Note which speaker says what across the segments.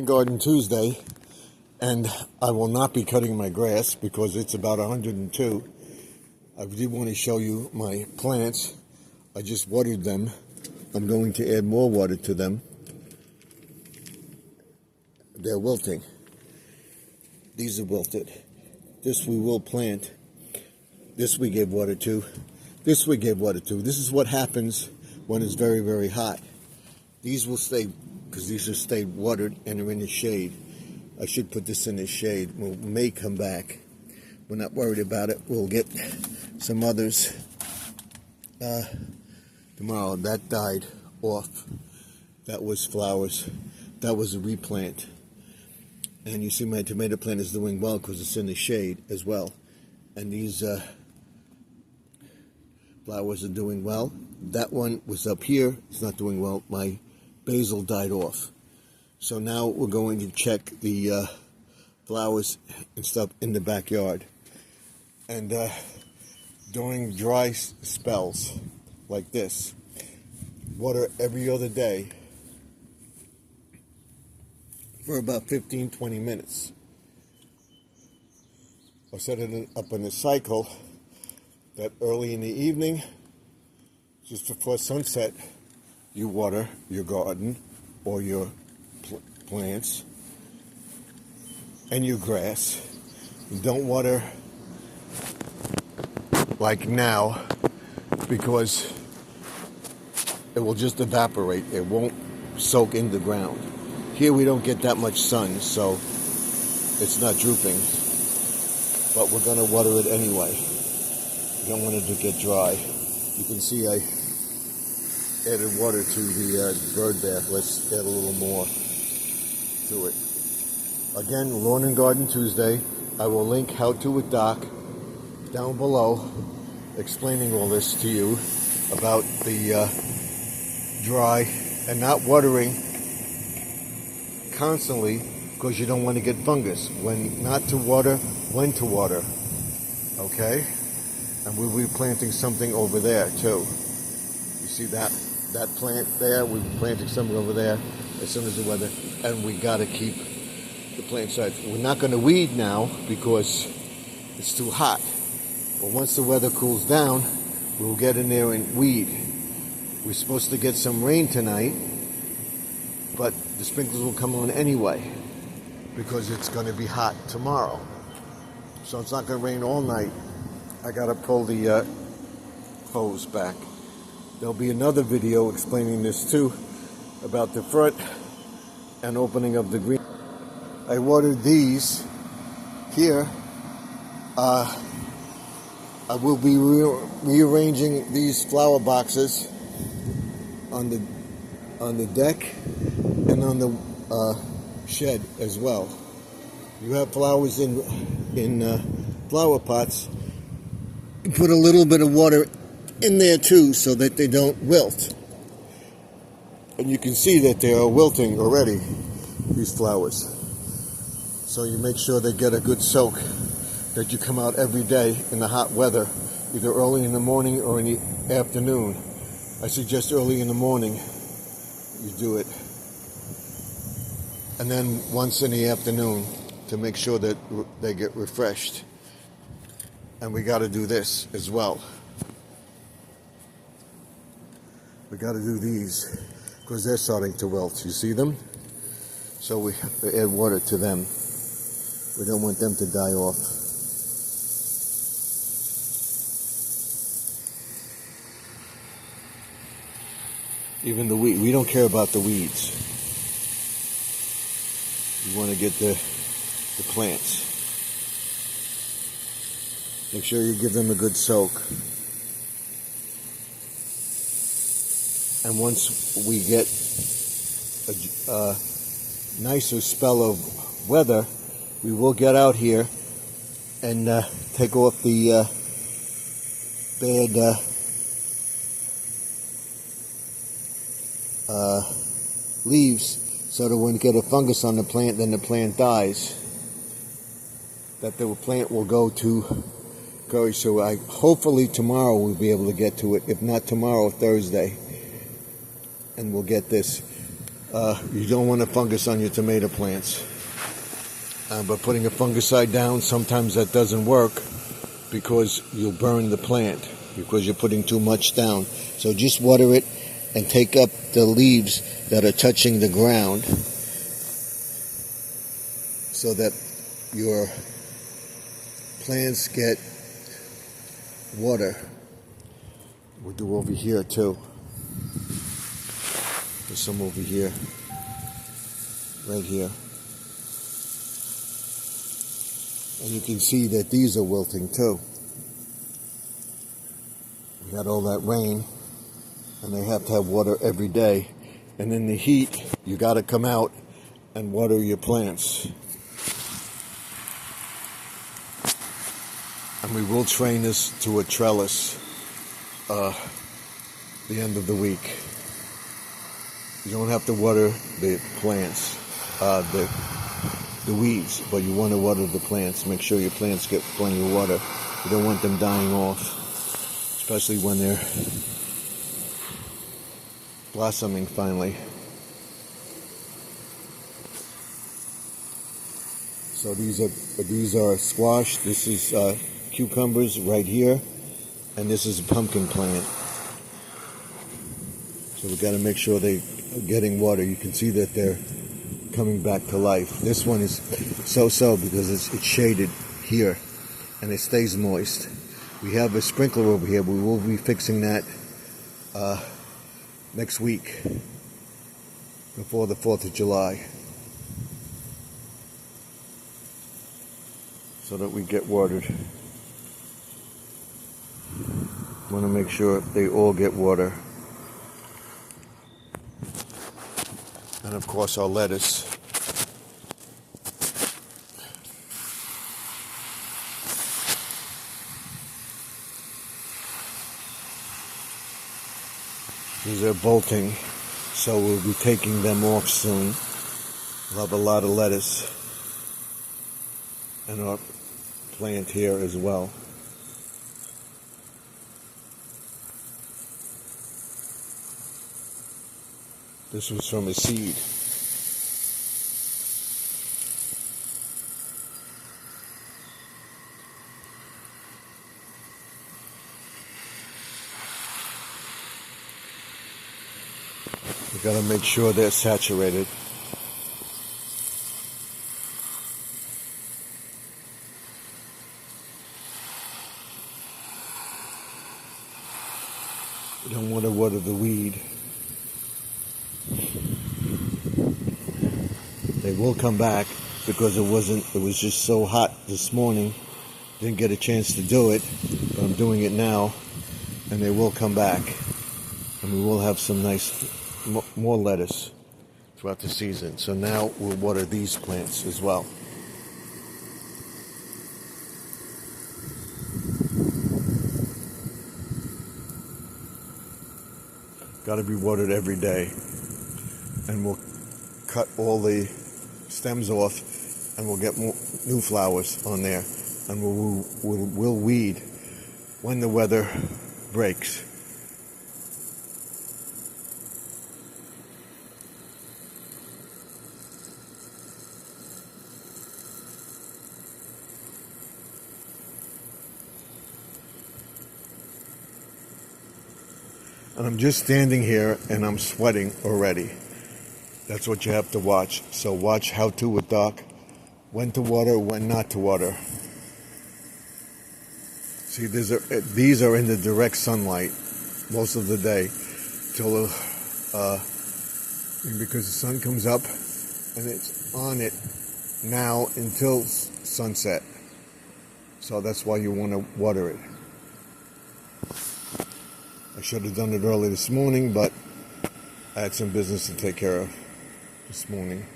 Speaker 1: Garden Tuesday, and I will not be cutting my grass because it's about 102. I did want to show you my plants. I just watered them. I'm going to add more water to them. They're wilting. These are wilted. This we will plant. This we gave water to. This we gave water to. This is what happens when it's very, very hot. These will stay, because these will stay watered and are in the shade. I should put this in the shade. We may come back. We're not worried about it. We'll get some others tomorrow. That died off. That was flowers. That was a replant. And you see my tomato plant is doing well because it's in the shade as well. And these flowers are doing well. That one was up here. It's not doing well. My basil died off. So now we're going to check the flowers and stuff in the backyard. And during dry spells like this, water every other day for about 15-20 minutes. I'll set it up in a cycle that early in the evening, just before sunset, you water your garden or your plants and your grass. You don't water like now because it will just evaporate. It won't soak in the ground. Here we don't get that much sun, so it's not drooping. But we're going to water it anyway. We don't want it to get dry. You can see I added water to the bird bath. Let's add a little more to it. Again, Lawn and Garden Tuesday. I will link How To with Doc down below, explaining all this to you about the dry and not watering constantly because you don't want to get fungus. When not to water, when to water. Okay? And we'll be planting something over there too. You see that plant there? We'll be planting something over there as soon as the weather. And we got to keep the plant size. We're not going to weed now because it's too hot. But once the weather cools down, we'll get in there and weed. We're supposed to get some rain tonight, but the sprinklers will come on anyway because it's going to be hot tomorrow. So it's not going to rain all night. I got to pull the hose back. There'll be another video explaining this too, about the front and opening of the green. I watered these here. I will be rearranging these flower boxes on the deck and on the shed as well. You have flowers in flower pots. You put a little bit of water in there too so that they don't wilt. And you can see that they are wilting already, these flowers. So you make sure they get a good soak, that you come out every day in the hot weather, either early in the morning or in the afternoon. I suggest early in the morning you do it. And then once in the afternoon to make sure that they get refreshed. And we got to do this as well. We got to do these because they're starting to wilt. You see them? So we have to add water to them. We don't want them to die off. Even the weed. We don't care about the weeds. We want to get the plants. Make sure you give them a good soak. And once we get a nicer spell of weather, we will get out here and take off the bad leaves so that when we get a fungus on the plant, then the plant dies. That the plant will go to courage. So hopefully tomorrow we'll be able to get to it. If not tomorrow, Thursday. And we'll get this. You don't want a fungus on your tomato plants. But putting a fungicide down, sometimes that doesn't work because you'll burn the plant because you're putting too much down. So just water it and take up the leaves that are touching the ground so that your plants get water. We'll do over here too. There's some over here, right here. And you can see that these are wilting too. We had all that rain, and they have to have water every day. And in the heat, you got to come out and water your plants. And we will train this to a trellis the end of the week. You don't have to water the plants, the weeds, but you want to water the plants. Make sure your plants get plenty of water. You don't want them dying off, especially when they're blossoming finally. So these are squash. This is cucumbers right here, and this is a pumpkin plant. So we got to make sure they are getting water. You can see that they're coming back to life. This one is so-so because it's shaded here and it stays moist. We have a sprinkler over here. We will be fixing that next week before the 4th of July so that we get watered. Want to make sure they all get water. And of course our lettuce. These are bolting, so we'll be taking them off soon. We'll have a lot of lettuce and our plant here as well. This was from a seed. We got to make sure they're saturated. You don't want to water the weed. They will come back because it was just so hot this morning. Didn't get a chance to do it, but I'm doing it now, and they will come back. And we will have some nice, more lettuce throughout the season. So now we'll water these plants as well. Got to be watered every day. And we'll cut all the stems off and we'll get more new flowers on there. And we'll weed when the weather breaks. And I'm just standing here and I'm sweating already. That's what you have to watch. So watch how to with Doc, when to water, when not to water. See, these are in the direct sunlight most of the day till because the sun comes up and it's on it now until sunset. So that's why you want to water it. I should have done it early this morning, but I had some business to take care of this morning.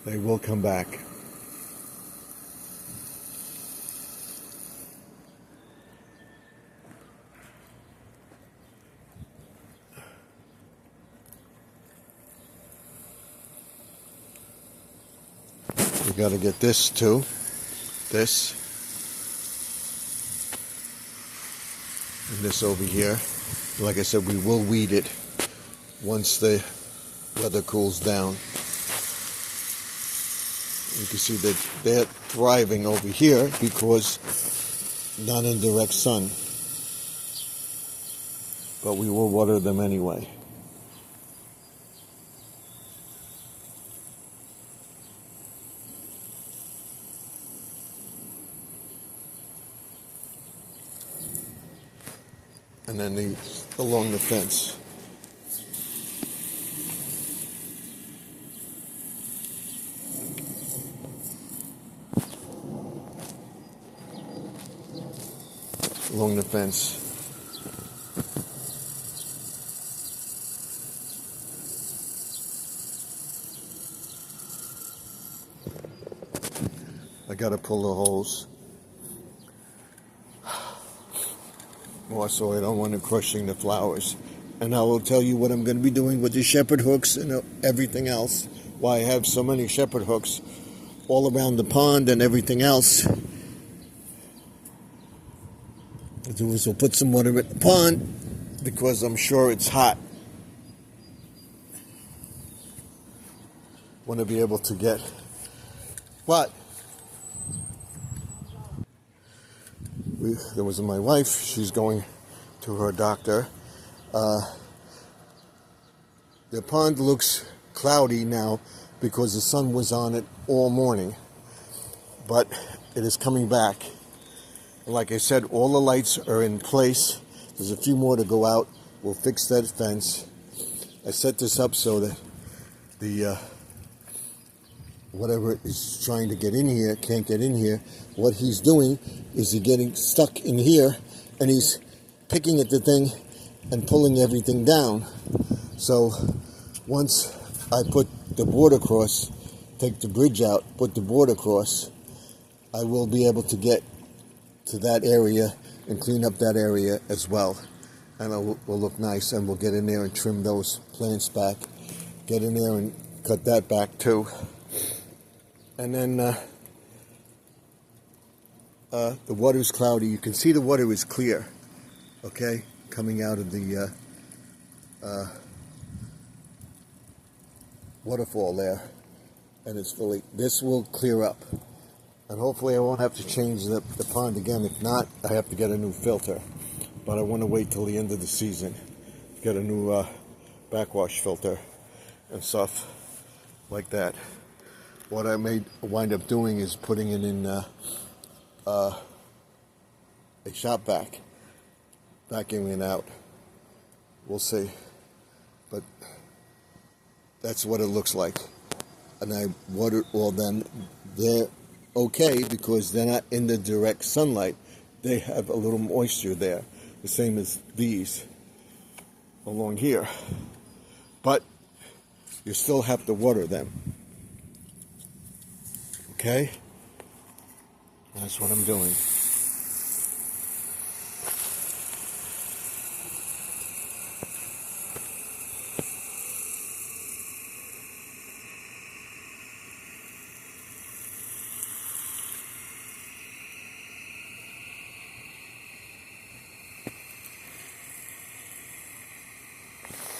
Speaker 1: They will come back. got to get this too. This. And this over here. Like I said, we will weed it once the weather cools down. You can see that they're thriving over here because not in direct sun. But we will water them anyway. And then along the fence. Along the fence. I gotta pull the hose more so I don't want it crushing the flowers. And I will tell you what I'm going to be doing with the shepherd hooks and everything else. Why I have so many shepherd hooks all around the pond and everything else. We'll put some water in the pond because I'm sure it's hot. Want to be able to get what? There was my wife. She's going to her doctor. The pond looks cloudy now because the sun was on it all morning, but it is coming back. Like I said, all the lights are in place. There's a few more to go out. We'll fix that fence. I set this up so that the whatever is trying to get in here can't get in here. What he's doing is he's getting stuck in here, and he's picking at the thing and pulling everything down. So once I put the board across, take the bridge out, put the board across, I will be able to get to that area and clean up that area as well. And it will look nice, and we'll get in there and trim those plants back. Get in there and cut that back too. And then the water's cloudy. You can see the water is clear, okay, coming out of the waterfall there. And it's fully, this will clear up. And hopefully I won't have to change the pond again. If not, I have to get a new filter. But I want to wait till the end of the season. Get a new backwash filter and stuff like that. What I may wind up doing is putting it in a shop vac. Vacuuming it out. We'll see. But that's what it looks like. And I watered all them. They're okay because they're not in the direct sunlight. They have a little moisture there. The same as these along here. But you still have to water them. Okay? That's what I'm doing.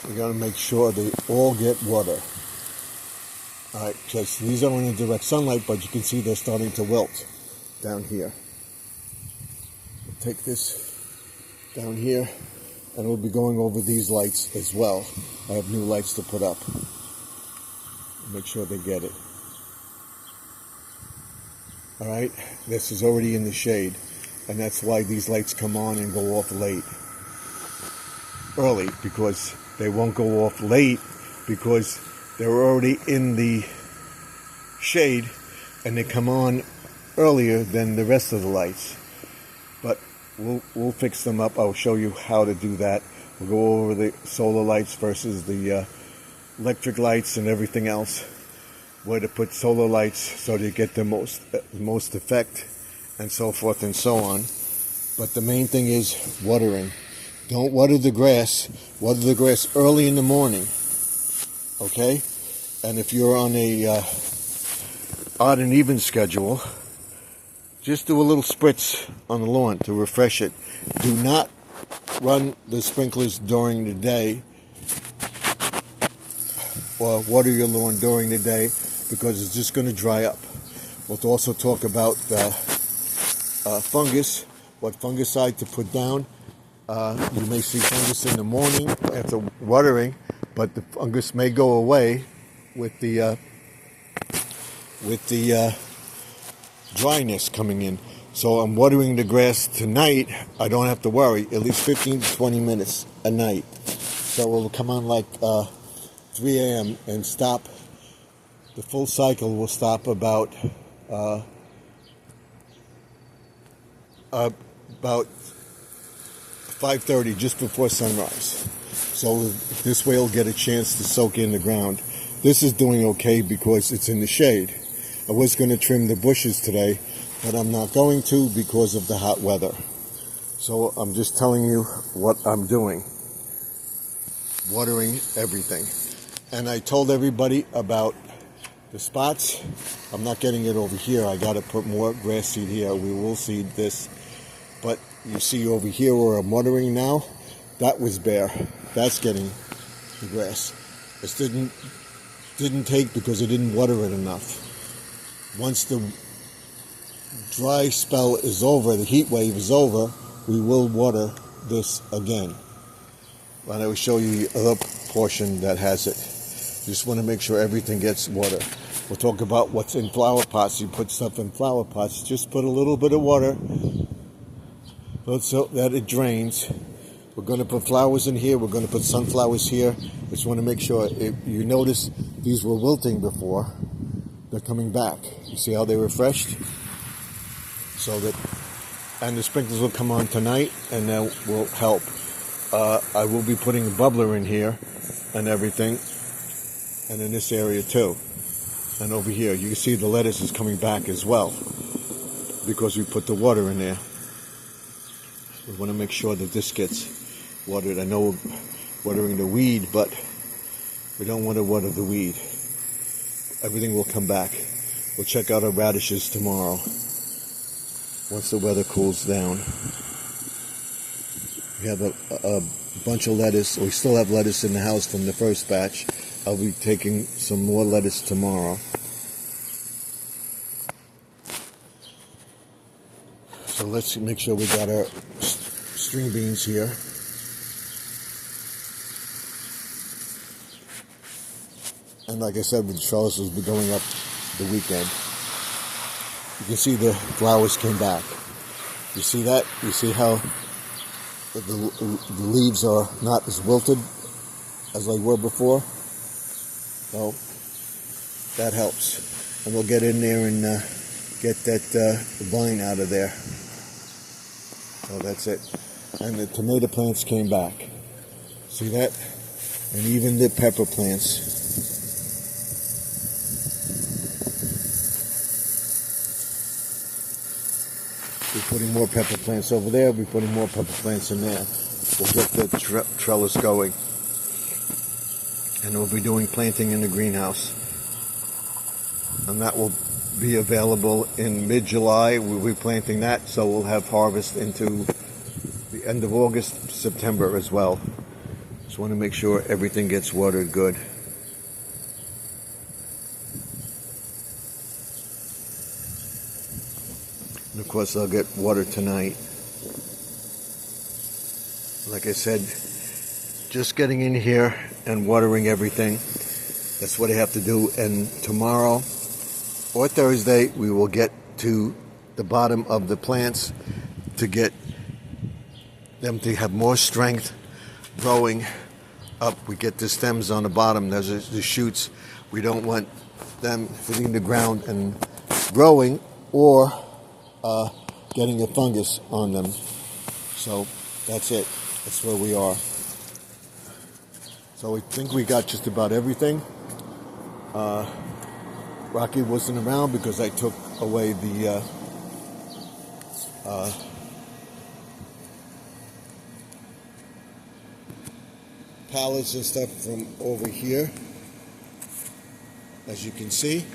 Speaker 1: We got to make sure they all get water. All right, because these are in direct sunlight, but you can see they're starting to wilt down here. We'll take this down here, and we'll be going over these lights as well. I have new lights to put up. Make sure they get it. All right, this is already in the shade, and that's why these lights come on and go off early, because they won't go off late because they're already in the shade and they come on earlier than the rest of the lights. But we'll fix them up. I'll show you how to do that. We'll go over the solar lights versus the electric lights and everything else. Where to put solar lights so they get the most effect and so forth and so on. But the main thing is watering. Don't water the grass. Water the grass early in the morning. Okay? And if you're on a odd and even schedule, just do a little spritz on the lawn to refresh it. Do not run the sprinklers during the day or water your lawn during the day, because it's just going to dry up. We'll also talk about fungus, what fungicide to put down. You may see fungus in the morning after watering, but the fungus may go away with the dryness coming in. So I'm watering the grass tonight. I don't have to worry. At least 15 to 20 minutes a night. So it will come on like 3 a.m. and stop. The full cycle will stop about 5:30, just before sunrise. So this way it'll get a chance to soak in the ground. This is doing okay because it's in the shade. I was going to trim the bushes today, but I'm not going to because of the hot weather. So I'm just telling you what I'm doing. Watering everything. And I told everybody about the spots. I'm not getting it over here. I got to put more grass seed here. We will seed this. But you see over here where I'm watering now, that was bare. That's getting the grass. It didn't take because I didn't water it enough. Once the dry spell is over, the heat wave is over, we will water this again. And I will show you the other portion that has it. Just want to make sure everything gets water. We'll talk about what's in flower pots. You put stuff in flower pots, just put a little bit of water so that it drains. We're going to put flowers in here. We're going to put sunflowers here. Just want to make sure. If you notice, these were wilting before. They're coming back. You see how they refreshed? So that, and the sprinklers will come on tonight, and that will help. I will be putting a bubbler in here and everything, and in this area too. And over here, you can see the lettuce is coming back as well because we put the water in there. We want to make sure that this gets watered. I know we're watering the weed, but we don't want to water the weed. Everything will come back. We'll check out our radishes tomorrow once the weather cools down. We have a bunch of lettuce. We still have lettuce in the house from the first batch. I'll be taking some more lettuce tomorrow. So let's make sure we got our string beans here. And like I said, the trellis will be going up the weekend. You can see the flowers came back. You see that? You see how the leaves are not as wilted as they were before? So that helps. And we'll get in there and get that vine out of there. So that's it. And the tomato plants came back. See that? And even the pepper plants. We're putting more pepper plants over there. We're putting more pepper plants in there. We'll get the trellis going. And we'll be doing planting in the greenhouse. And that will be available in mid-July. We'll be planting that, so we'll have harvest into the end of August, September as well. Just want to make sure everything gets watered good. And of course, I'll get water tonight. Like I said, just getting in here and watering everything. That's what I have to do. And tomorrow or Thursday, we will get to the bottom of the plants to get them to have more strength growing up. We get the stems on the bottom. There's the shoots. We don't want them hitting the ground and growing or getting a fungus on them. So that's it. That's where we are. So I think we got just about everything. Rocky wasn't around because I took away the pallets and stuff from over here, as you can see.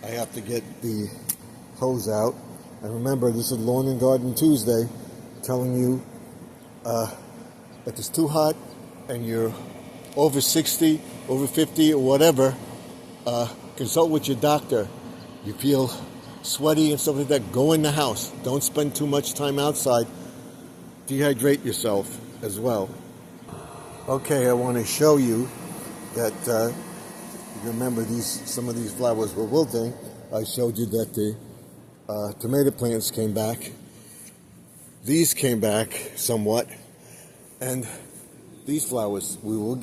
Speaker 1: I have to get the hose out. And remember, this is Lawn and Garden Tuesday, telling you if it's too hot and you're over 60, over 50, or whatever, consult with your doctor. You feel sweaty and stuff like that, go in the house. Don't spend too much time outside. Dehydrate yourself as well. Okay, I want to show you that, you remember some of these flowers were wilting. I showed you that the tomato plants came back. These came back somewhat. And these flowers, we will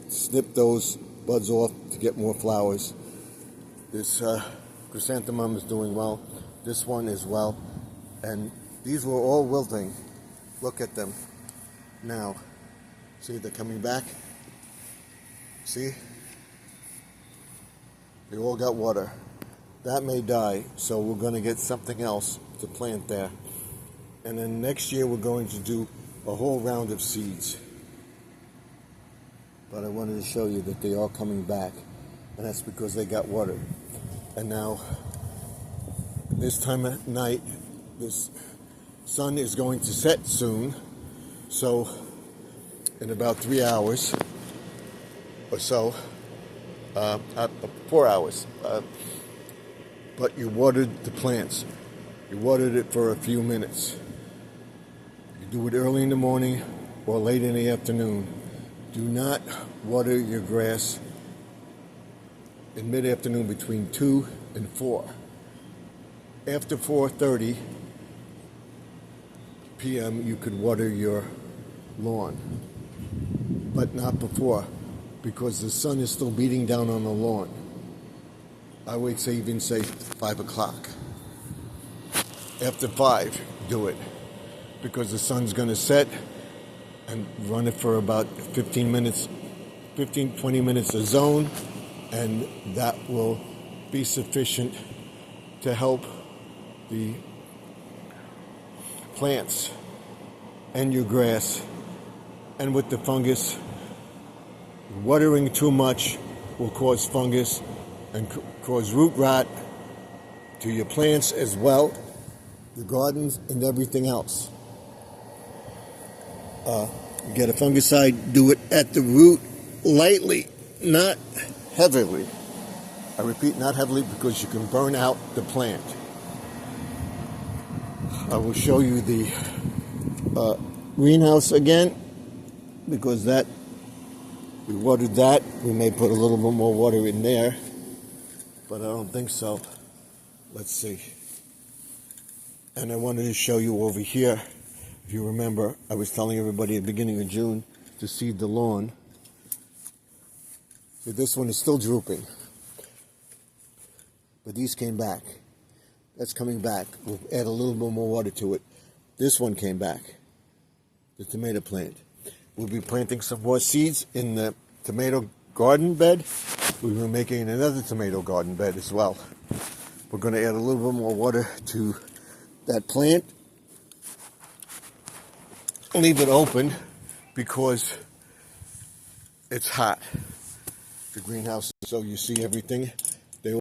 Speaker 1: snip those buds off to get more flowers. This chrysanthemum is doing well. This one as well. And these were all wilting. Look at them now. See, they're coming back. See? They all got water. That may die, so we're going to get something else to plant there. And then next year we're going to do a whole round of seeds. But I wanted to show you that they are coming back, and that's because they got water. And now, this time at night, this sun is going to set soon, so in about 3 hours or so, 4 hours, but you watered the plants. You watered it for a few minutes. You do it early in the morning or late in the afternoon. Do not water your grass in mid-afternoon between 2 and 4. After 4:30 p.m. you could water your lawn, but not before, because the sun is still beating down on the lawn. I would even say 5 o'clock. After 5, do it, because the sun's going to set, and run it for about 15 minutes, 20 minutes a zone, and that will be sufficient to help the plants and your grass. And with the fungus, watering too much will cause fungus and cause root rot to your plants as well, the gardens and everything else. Get a fungicide, do it at the root lightly, not heavily. I repeat, not heavily, because you can burn out the plant. I will show you the greenhouse again, because we watered that. We may put a little bit more water in there, but I don't think so. Let's see. And I wanted to show you over here. If you remember, I was telling everybody at the beginning of June to seed the lawn. So this one is still drooping, but these came back. That's coming back. We'll add a little bit more water to it. This one came back, the tomato plant. We'll be planting some more seeds in the tomato garden bed. We'll be making another tomato garden bed as well. We're going to add a little bit more water to that plant. Leave it open because it's hot. The greenhouse, so you see everything.